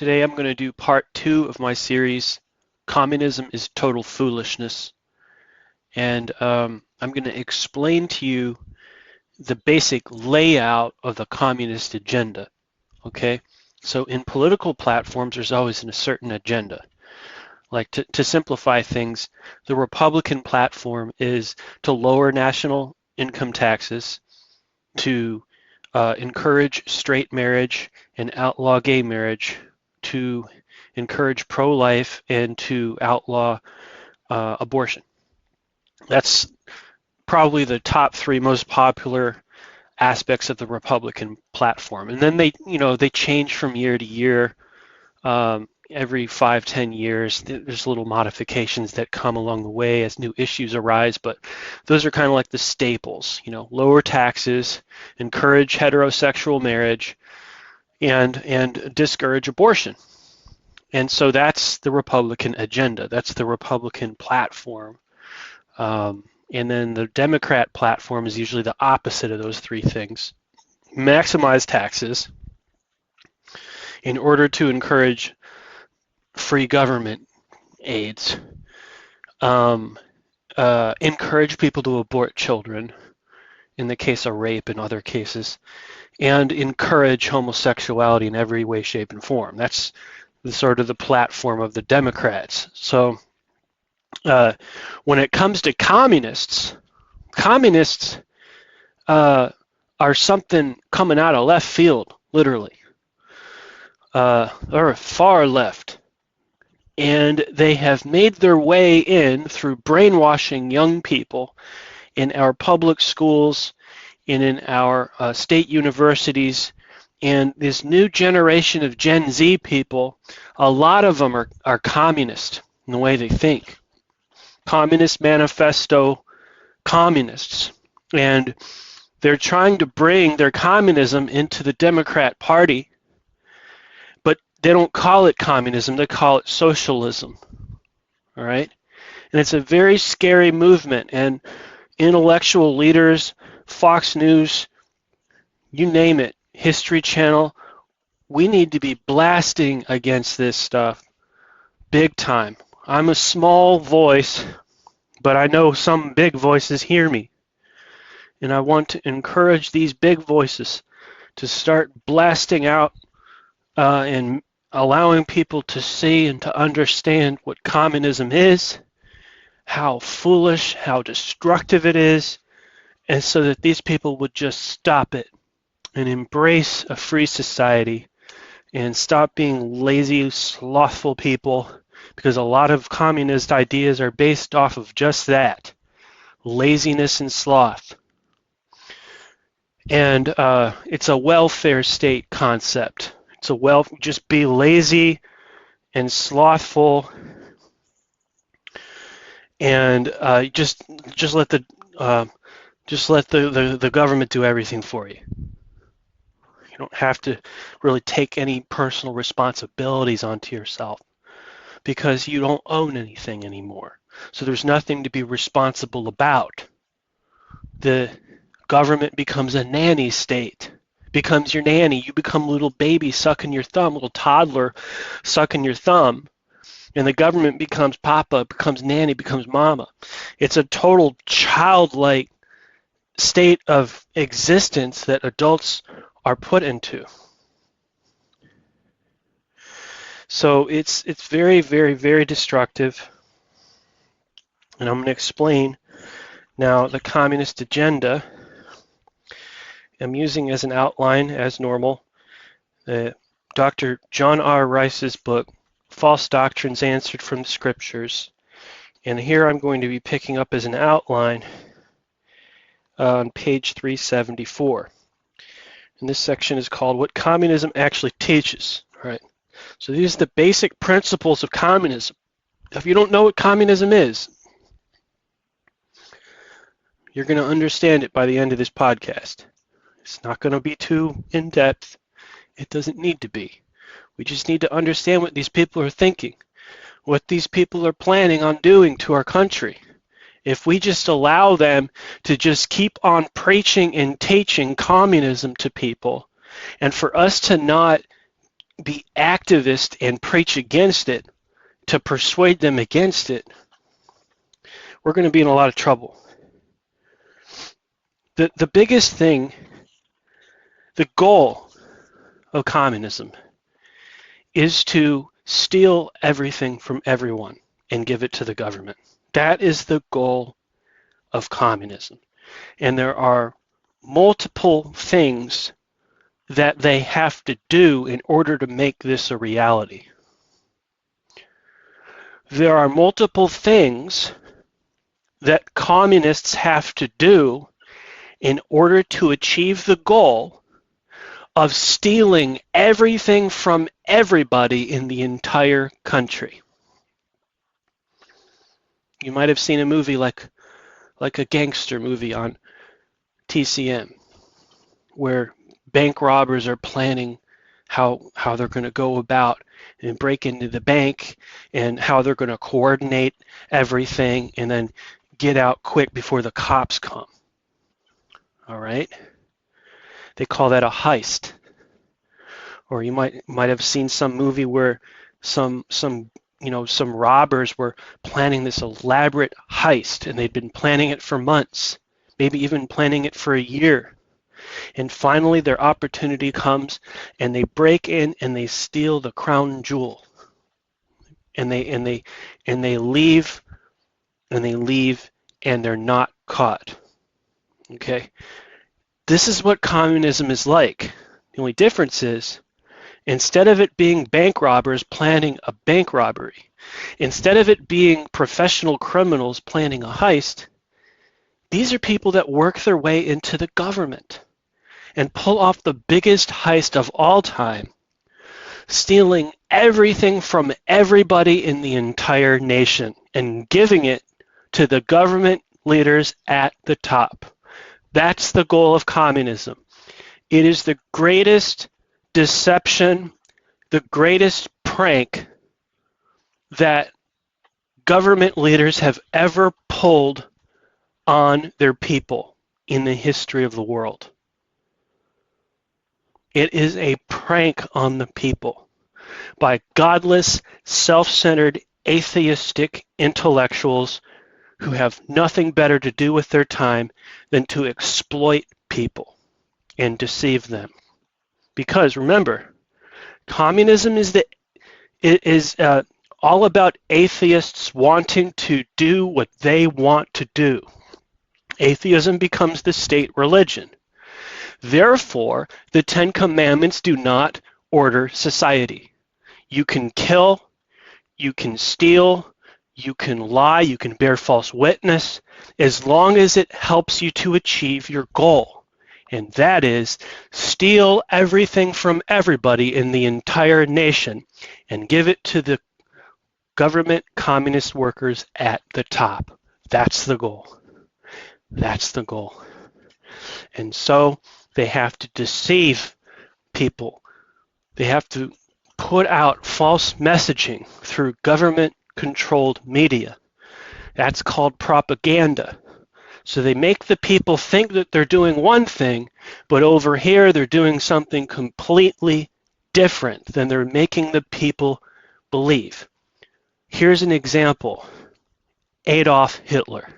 Today I'm going to do part 2 of my series, Communism is Total Foolishness. And I'm going to explain to you the basic layout of the communist agenda. Okay? So in political platforms, there's always a certain agenda. Like to simplify things, the Republican platform is to lower national income taxes, to encourage straight marriage and outlaw gay marriage, to encourage pro-life, and to outlaw abortion. That's probably the top 3 most popular aspects of the Republican platform. And then they change from year to year. Every 5-10 years, there's little modifications that come along the way as new issues arise, but those are kind of like the staples. Lower taxes, encourage heterosexual marriage, and discourage abortion. And so that's the Republican agenda. That's the Republican platform. And then the Democrat platform is usually the opposite of those 3 things. Maximize taxes in order to encourage free government aids, encourage people to abort children in the case of rape and other cases, and encourage homosexuality in every way, shape, and form. That's the platform of the Democrats. So when it comes to communists are something coming out of left field, literally. They're far left. And they have made their way in through brainwashing young people in our public schools and in our state universities. And this new generation of Gen Z people, a lot of them are communist in the way they think. Communist Manifesto communists. And they're trying to bring their communism into the Democrat Party. They don't call it communism, they call it socialism, all right? And it's a very scary movement, and intellectual leaders, Fox News, you name it, History Channel, we need to be blasting against this stuff big time. I'm a small voice, but I know some big voices hear me. And I want to encourage these big voices to start blasting out and allowing people to see and to understand what communism is, how foolish, how destructive it is, and so that these people would just stop it and embrace a free society and stop being lazy, slothful people, because a lot of communist ideas are based off of just that, laziness and sloth. And it's a welfare state concept. So just be lazy and slothful, and just let the government do everything for you. You don't have to really take any personal responsibilities onto yourself because you don't own anything anymore. So there's nothing to be responsible about. The government becomes a nanny state. Becomes your nanny. You become a little baby sucking your thumb, little toddler sucking your thumb, and the government becomes papa, becomes nanny, becomes mama. It's a total childlike state of existence that adults are put into. So it's very, very, very destructive, and I'm going to explain now the communist agenda. I'm using as an outline, as normal, Dr. John R. Rice's book, False Doctrines Answered from the Scriptures. And here I'm going to be picking up as an outline on page 374. And this section is called What Communism Actually Teaches. All right. So these are the basic principles of communism. If you don't know what communism is, you're going to understand it by the end of this podcast. It's not going to be too in-depth. It doesn't need to be. We just need to understand what these people are thinking, what these people are planning on doing to our country. If we just allow them to just keep on preaching and teaching communism to people, and for us to not be activist and preach against it to persuade them against it, we're going to be in a lot of trouble. The biggest thing, the goal of communism is to steal everything from everyone and give it to the government. That is the goal of communism. And there are multiple things that they have to do in order to make this a reality. There are multiple things that communists have to do in order to achieve the goal of stealing everything from everybody in the entire country. You might have seen a movie like a gangster movie on TCM, where bank robbers are planning how they're going to go about and break into the bank, and how they're going to coordinate everything and then get out quick before the cops come. All right? They call that a heist. Or you might have seen some movie where some robbers were planning this elaborate heist, and they'd been planning it for months, maybe even planning it for a year. And finally their opportunity comes, and they break in and they steal the crown jewel. And they leave and they're not caught. Okay? This is what communism is like. The only difference is, instead of it being bank robbers planning a bank robbery, instead of it being professional criminals planning a heist, these are people that work their way into the government and pull off the biggest heist of all time, stealing everything from everybody in the entire nation and giving it to the government leaders at the top. That's the goal of communism. It is the greatest deception, the greatest prank that government leaders have ever pulled on their people in the history of the world. It is a prank on the people by godless, self-centered, atheistic intellectuals who have nothing better to do with their time than to exploit people and deceive them. Because remember, communism is all about atheists wanting to do what they want to do. Atheism becomes the state religion. Therefore, the Ten Commandments do not order society. You can kill, you can steal, you can lie, you can bear false witness, as long as it helps you to achieve your goal. And that is, steal everything from everybody in the entire nation and give it to the government communist workers at the top. That's the goal. That's the goal. And so they have to deceive people. They have to put out false messaging through government-controlled media. That's called propaganda. So they make the people think that they're doing one thing, but over here they're doing something completely different than they're making the people believe. Here's an example. Adolf Hitler.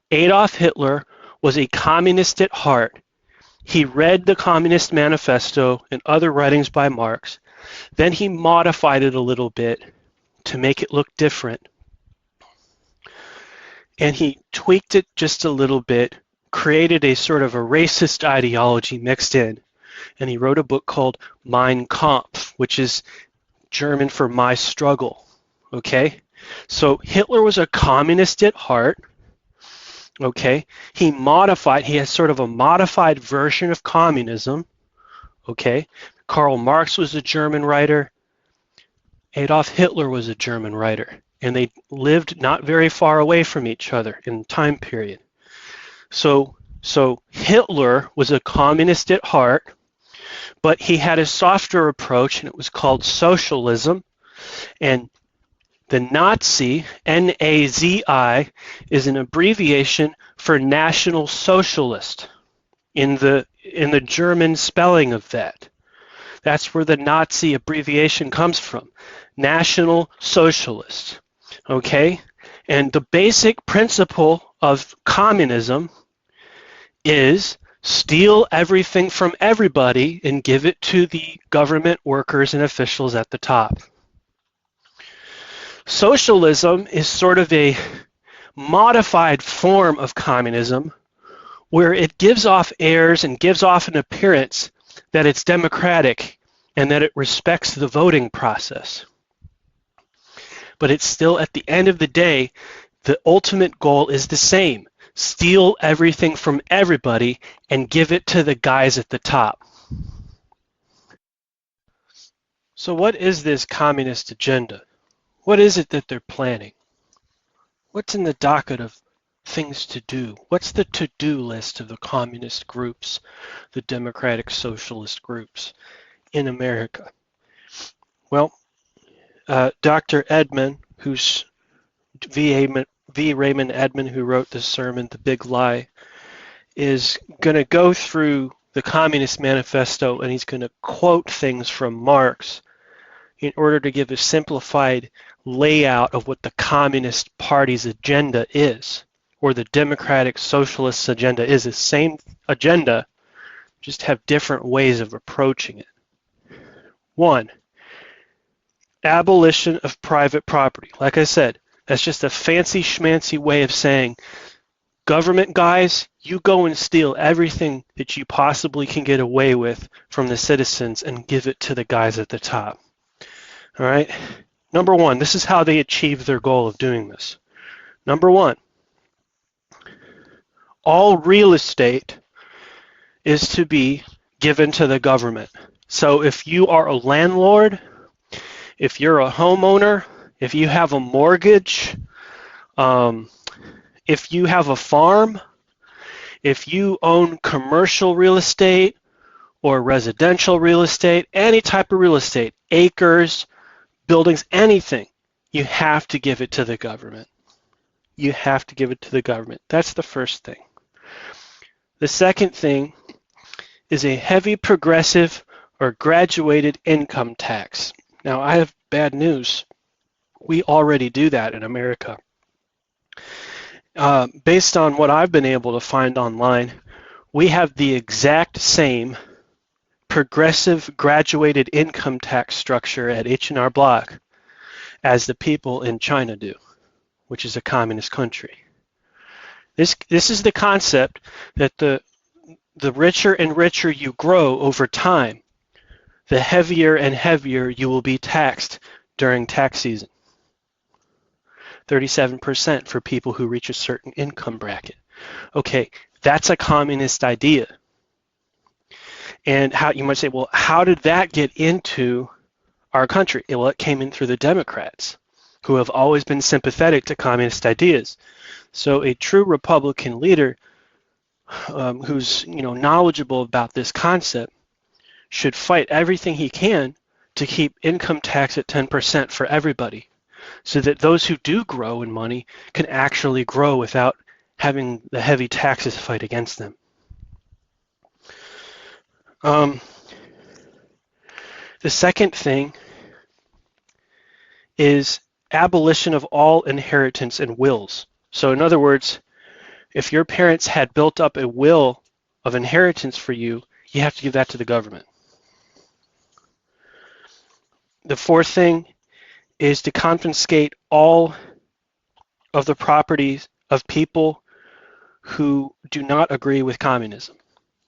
Adolf Hitler was a communist at heart. He read the Communist Manifesto and other writings by Marx. Then he modified it a little bit to make it look different. And he tweaked it just a little bit, created a sort of a racist ideology mixed in. And he wrote a book called Mein Kampf, which is German for My Struggle. Okay? So Hitler was a communist at heart. Okay? He has sort of a modified version of communism. Okay? Karl Marx was a German writer. Adolf Hitler was a German writer. And they lived not very far away from each other in the time period. So Hitler was a communist at heart, but he had a softer approach, and it was called socialism. And the Nazi, N-A-Z-I, is an abbreviation for National Socialist in the German spelling of that. That's where the Nazi abbreviation comes from, National Socialist. Okay? And the basic principle of communism is steal everything from everybody and give it to the government workers and officials at the top. Socialism is sort of a modified form of communism where it gives off airs and gives off an appearance that it's democratic and that it respects the voting process. But it's still, at the end of the day, the ultimate goal is the same. Steal everything from everybody and give it to the guys at the top. So what is this communist agenda? What is it that they're planning? What's in the docket of things to do? What's the to-do list of the communist groups, the democratic socialist groups in America? Well, Dr. Edmond, who's V. Raymond Edmond, who wrote this sermon, The Big Lie, is going to go through the Communist Manifesto, and he's going to quote things from Marx in order to give a simplified layout of what the Communist Party's agenda is, or the Democratic Socialist agenda is. The same agenda, just have different ways of approaching it. 1, abolition of private property. Like I said, that's just a fancy schmancy way of saying, government guys, you go and steal everything that you possibly can get away with from the citizens and give it to the guys at the top. All right? Number 1, this is how they achieve their goal of doing this. Number 1, all real estate is to be given to the government. So if you are a landlord, if you're a homeowner, if you have a mortgage, if you have a farm, if you own commercial real estate or residential real estate, any type of real estate, acres, buildings, anything, you have to give it to the government. You have to give it to the government. That's the first thing. The second thing is a heavy progressive or graduated income tax. Now, I have bad news. We already do that in America. Based on what I've been able to find online, we have the exact same progressive graduated income tax structure at H&R Block as the people in China do, which is a communist country. This is the concept that the richer and richer you grow over time, the heavier and heavier you will be taxed during tax season. 37% for people who reach a certain income bracket. Okay, that's a communist idea. And how you might say, well, how did that get into our country? Well, it came in through the Democrats, who have always been sympathetic to communist ideas. So a true Republican leader who's knowledgeable about this concept should fight everything he can to keep income tax at 10% for everybody, so that those who do grow in money can actually grow without having the heavy taxes fight against them. The second thing is abolition of all inheritance and wills. So in other words, if your parents had built up a will of inheritance for you, you have to give that to the government. The fourth thing is to confiscate all of the properties of people who do not agree with communism.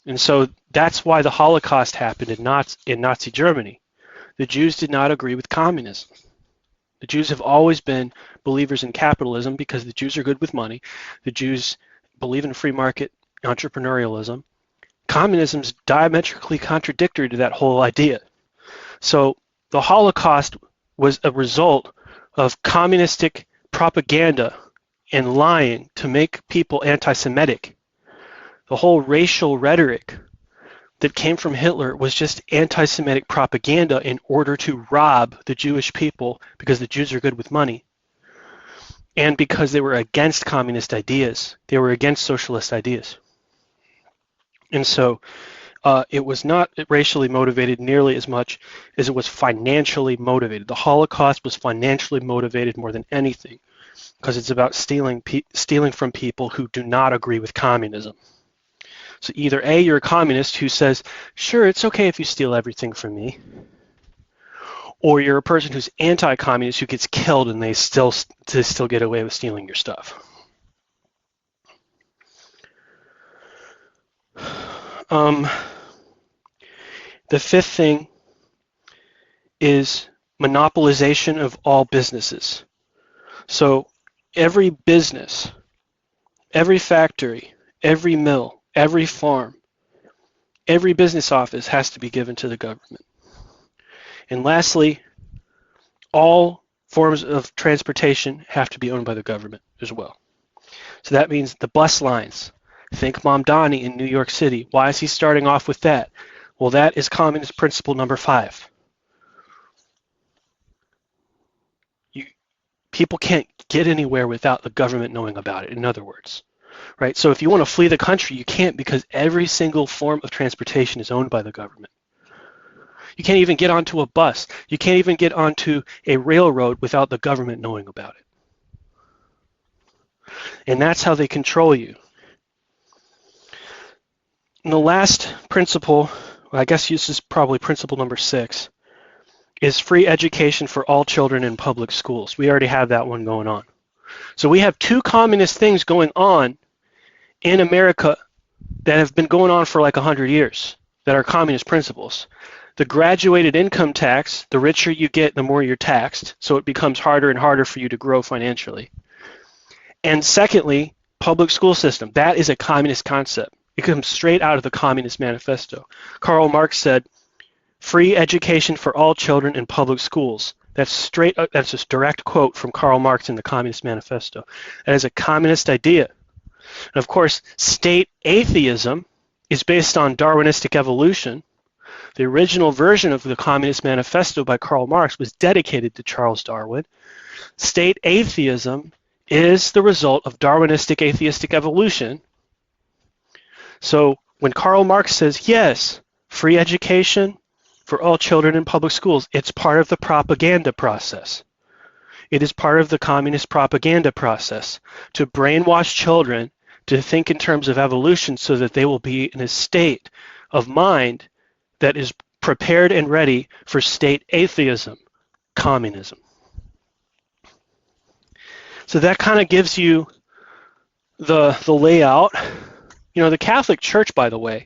And so that's why the Holocaust happened in Nazi Germany. The Jews did not agree with communism. The Jews have always been believers in capitalism because the Jews are good with money. The Jews believe in free market entrepreneurialism. Communism is diametrically contradictory to that whole idea. So the Holocaust was a result of communistic propaganda and lying to make people anti-Semitic. The whole racial rhetoric that came from Hitler was just anti-Semitic propaganda in order to rob the Jewish people because the Jews are good with money and because they were against communist ideas. They were against socialist ideas. And so It was not racially motivated nearly as much as it was financially motivated. The Holocaust was financially motivated more than anything because it's about stealing from people who do not agree with communism. So either A, you're a communist who says, sure, it's okay if you steal everything from me, or you're a person who's anti-communist who gets killed and they still get away with stealing your stuff. The fifth thing is monopolization of all businesses. So every business, every factory, every mill, every farm, every business office has to be given to the government. And lastly, all forms of transportation have to be owned by the government as well. So that means the bus lines. Think Mamdani in New York City. Why is he starting off with that? Well, that is communist principle number 5. People can't get anywhere without the government knowing about it, in other words. Right? So if you want to flee the country, you can't because every single form of transportation is owned by the government. You can't even get onto a bus. You can't even get onto a railroad without the government knowing about it. And that's how they control you. And the last principle, I guess this is probably principle number 6, is free education for all children in public schools. We already have that one going on. So we have 2 communist things going on in America that have been going on for like 100 years that are communist principles. The graduated income tax, the richer you get, the more you're taxed, so it becomes harder and harder for you to grow financially. And secondly, public school system. That is a communist concept. It comes straight out of the Communist Manifesto. Karl Marx said, free education for all children in public schools. That's a direct quote from Karl Marx in the Communist Manifesto. That is a communist idea. And of course, state atheism is based on Darwinistic evolution. The original version of the Communist Manifesto by Karl Marx was dedicated to Charles Darwin. State atheism is the result of Darwinistic atheistic evolution. So when Karl Marx says, yes, free education for all children in public schools, it's part of the propaganda process. It is part of the communist propaganda process to brainwash children to think in terms of evolution so that they will be in a state of mind that is prepared and ready for state atheism, communism. So that kind of gives you the layout. You know, the Catholic Church, by the way,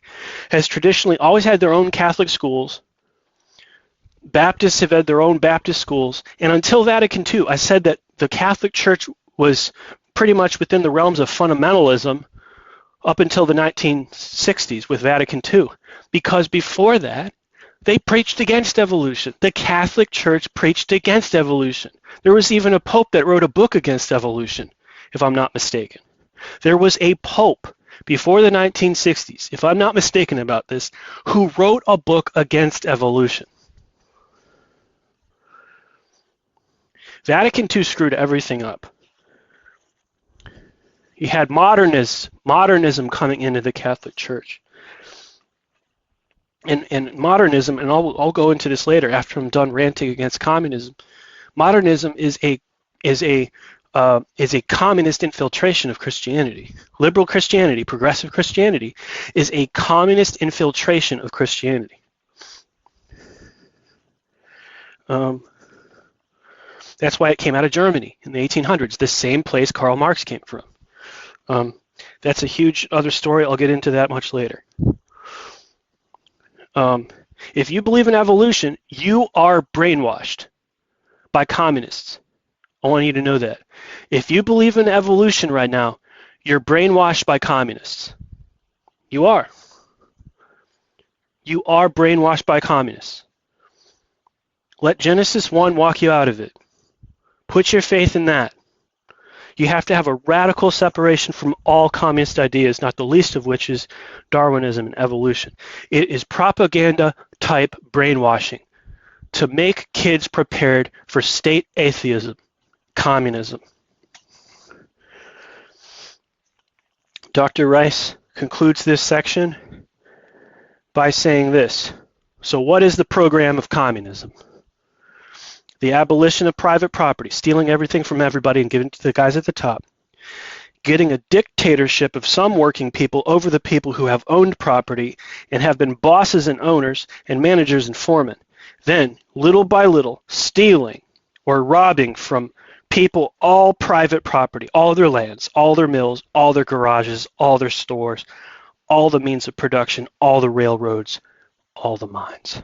has traditionally always had their own Catholic schools. Baptists have had their own Baptist schools. And until Vatican II, I said that the Catholic Church was pretty much within the realms of fundamentalism up until the 1960s with Vatican II. Because before that, they preached against evolution. The Catholic Church preached against evolution. There was even a pope that wrote a book against evolution, if I'm not mistaken. There was a pope before the 1960s, if I'm not mistaken about this, who wrote a book against evolution. Vatican II screwed everything up. You had modernism coming into the Catholic Church. And modernism, and I'll go into this later after I'm done ranting against communism. Modernism is a communist infiltration of Christianity. Liberal Christianity, progressive Christianity, is a communist infiltration of Christianity. That's why it came out of Germany in the 1800s, the same place Karl Marx came from. That's a huge other story. I'll get into that much later. If you believe in evolution, you are brainwashed by communists. I want you to know that. If you believe in evolution right now, you're brainwashed by communists. You are. You are brainwashed by communists. Let Genesis 1 walk you out of it. Put your faith in that. You have to have a radical separation from all communist ideas, not the least of which is Darwinism and evolution. It is propaganda-type brainwashing to make kids prepared for state atheism, communism. Dr. Rice concludes this section by saying this. So what is the program of communism? The abolition of private property, stealing everything from everybody and giving it to the guys at the top. Getting a dictatorship of some working people over the people who have owned property and have been bosses and owners and managers and foremen. Then, little by little, stealing or robbing from people all private property, all their lands, all their mills, all their garages, all their stores, all the means of production, all the railroads, all the mines.